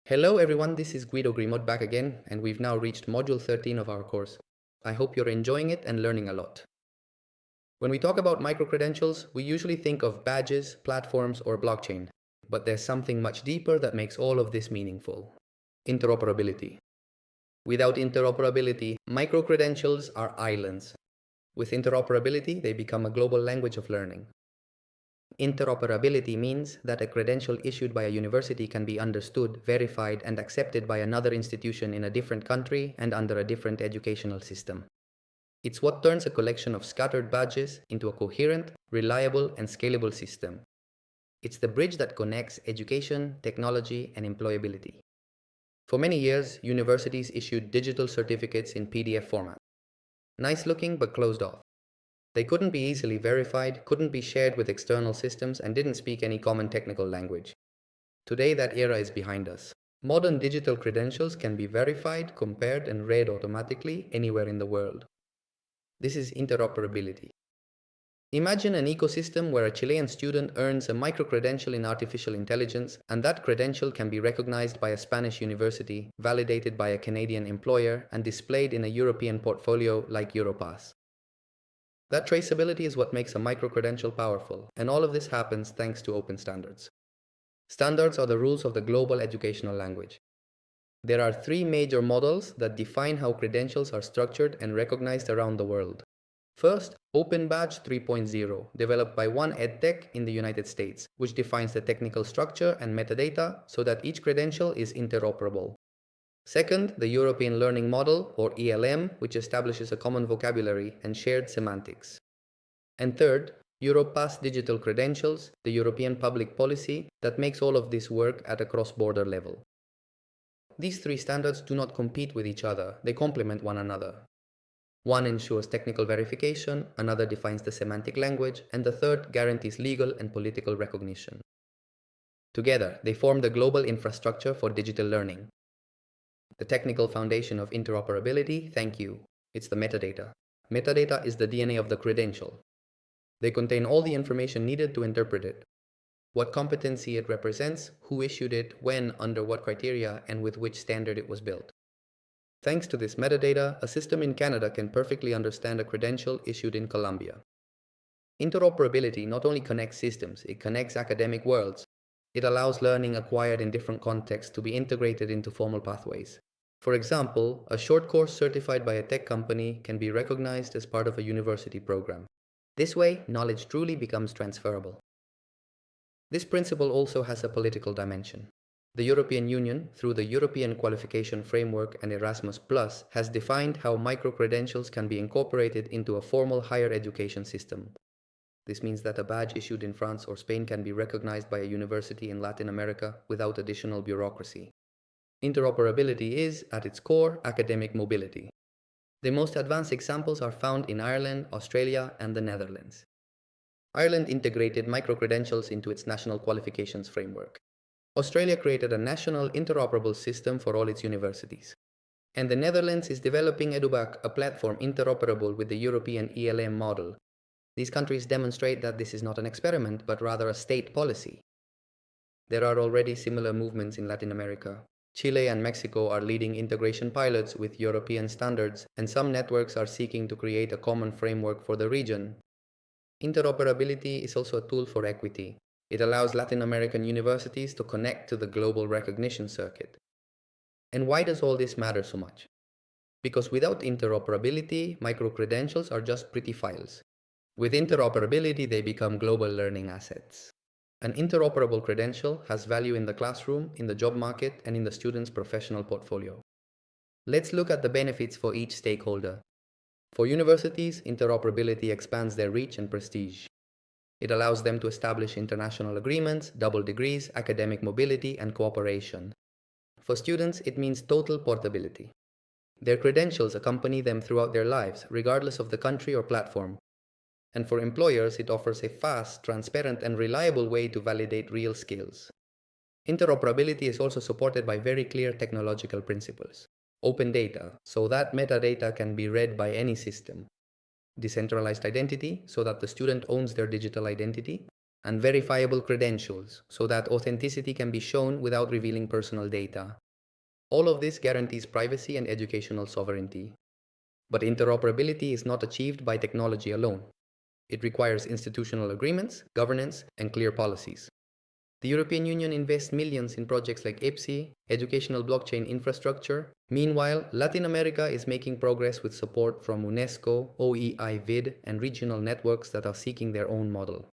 Hello everyone, this is Guido Grinbaum back again, and we've now reached module 13 of our course. I hope you're enjoying it and learning a lot. When we talk about microcredentials, we usually think of badges, platforms, or blockchain, but there's something much deeper that makes all of this meaningful. Interoperability. Without interoperability, microcredentials are islands. With interoperability, they become a global language of learning. Interoperability means that a credential issued by a university can be understood, verified, and accepted by another institution in a different country and under a different educational system. It's what turns a collection of scattered badges into a coherent, reliable, and scalable system. It's the bridge that connects education, technology, and employability. For many years, universities issued digital certificates in PDF format. Nice looking, but closed off. They couldn't be easily verified, couldn't be shared with external systems, and didn't speak any common technical language. Today, that era is behind us. Modern digital credentials can be verified, compared, and read automatically anywhere in the world. This is interoperability. Imagine an ecosystem where a Chilean student earns a microcredential in artificial intelligence, and that credential can be recognized by a Spanish university, validated by a Canadian employer, and displayed in a European portfolio like Europass. That traceability is what makes a microcredential powerful, and all of this happens thanks to open standards. Standards are the rules of the global educational language. There are three major models that define how credentials are structured and recognized around the world. First, Open Badge 3.0, developed by One EdTech in the United States, which defines the technical structure and metadata so that each credential is interoperable. Second, the European Learning Model, or ELM, which establishes a common vocabulary and shared semantics. And third, Europass Digital Credentials, the European public policy that makes all of this work at a cross-border level. These three standards do not compete with each other, they complement one another. One ensures technical verification, another defines the semantic language, and the third guarantees legal and political recognition. Together, they form the global infrastructure for digital learning. The technical foundation of interoperability, thank you. It's the metadata. Metadata is the DNA of the credential. They contain all the information needed to interpret it. What competency it represents, who issued it, when, under what criteria, and with which standard it was built. Thanks to this metadata, a system in Canada can perfectly understand a credential issued in Colombia. Interoperability not only connects systems, it connects academic worlds. It allows learning acquired in different contexts to be integrated into formal pathways. For example, a short course certified by a tech company can be recognized as part of a university program. This way, knowledge truly becomes transferable. This principle also has a political dimension. The European Union, through the European Qualification Framework and Erasmus+, has defined how microcredentials can be incorporated into a formal higher education system. This means that a badge issued in France or Spain can be recognized by a university in Latin America without additional bureaucracy. Interoperability is, at its core, academic mobility. The most advanced examples are found in Ireland, Australia, and the Netherlands. Ireland integrated microcredentials into its national qualifications framework. Australia created a national interoperable system for all its universities. And the Netherlands is developing EduBac, a platform interoperable with the European ELM model. These countries demonstrate that this is not an experiment, but rather a state policy. There are already similar movements in Latin America. Chile and Mexico are leading integration pilots with European standards, and some networks are seeking to create a common framework for the region. Interoperability is also a tool for equity. It allows Latin American universities to connect to the global recognition circuit. And why does all this matter so much? Because without interoperability, microcredentials are just pretty files. With interoperability, they become global learning assets. An interoperable credential has value in the classroom, in the job market, and in the student's professional portfolio. Let's look at the benefits for each stakeholder. For universities, interoperability expands their reach and prestige. It allows them to establish international agreements, double degrees, academic mobility, and cooperation. For students, it means total portability. Their credentials accompany them throughout their lives, regardless of the country or platform. And for employers, it offers a fast, transparent, and reliable way to validate real skills. Interoperability is also supported by very clear technological principles. Open data, so that metadata can be read by any system. Decentralized identity, so that the student owns their digital identity. and verifiable credentials so that authenticity can be shown without revealing personal data. All of this guarantees privacy and educational sovereignty. But interoperability is not achieved by technology alone. It requires institutional agreements, governance, and clear policies. The European Union invests millions in projects like EPSI, educational blockchain infrastructure. Meanwhile, Latin America is making progress with support from UNESCO, OEI-VID, and regional networks that are seeking their own model.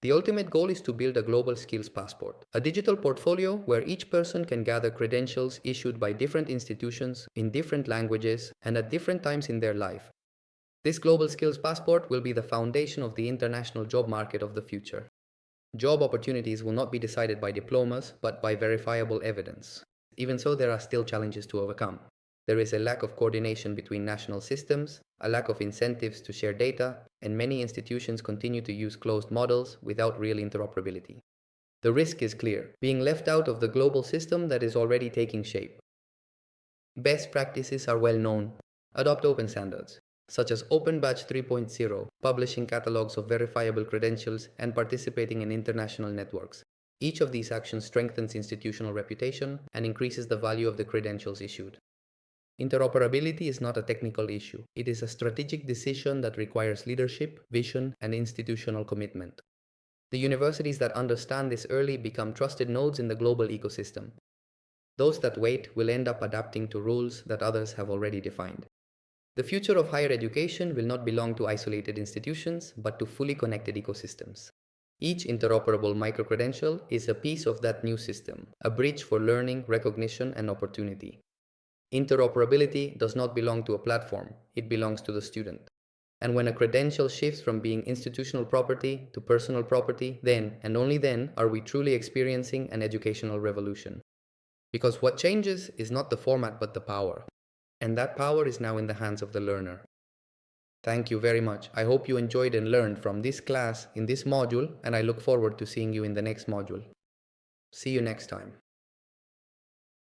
The ultimate goal is to build a global skills passport, a digital portfolio where each person can gather credentials issued by different institutions in different languages and at different times in their life. This global skills passport will be the foundation of the international job market of the future. Job opportunities will not be decided by diplomas, but by verifiable evidence. Even so, there are still challenges to overcome. There is a lack of coordination between national systems, a lack of incentives to share data, and many institutions continue to use closed models without real interoperability. The risk is clear, being left out of the global system that is already taking shape. Best practices are well known. Adopt open standards, such as Open Batch 3.0, publishing catalogs of verifiable credentials and participating in international networks. Each of these actions strengthens institutional reputation and increases the value of the credentials issued. Interoperability is not a technical issue. It is a strategic decision that requires leadership, vision, and institutional commitment. The universities that understand this early become trusted nodes in the global ecosystem. Those that wait will end up adapting to rules that others have already defined. The future of higher education will not belong to isolated institutions, but to fully connected ecosystems. Each interoperable microcredential is a piece of that new system, a bridge for learning, recognition, and opportunity. Interoperability does not belong to a platform, it belongs to the student. And when a credential shifts from being institutional property to personal property, then, and only then, are we truly experiencing an educational revolution. Because what changes is not the format but the power. And that power is now in the hands of the learner. Thank you very much. I hope you enjoyed and learned from this class in this module, and I look forward to seeing you in the next module. See you next time.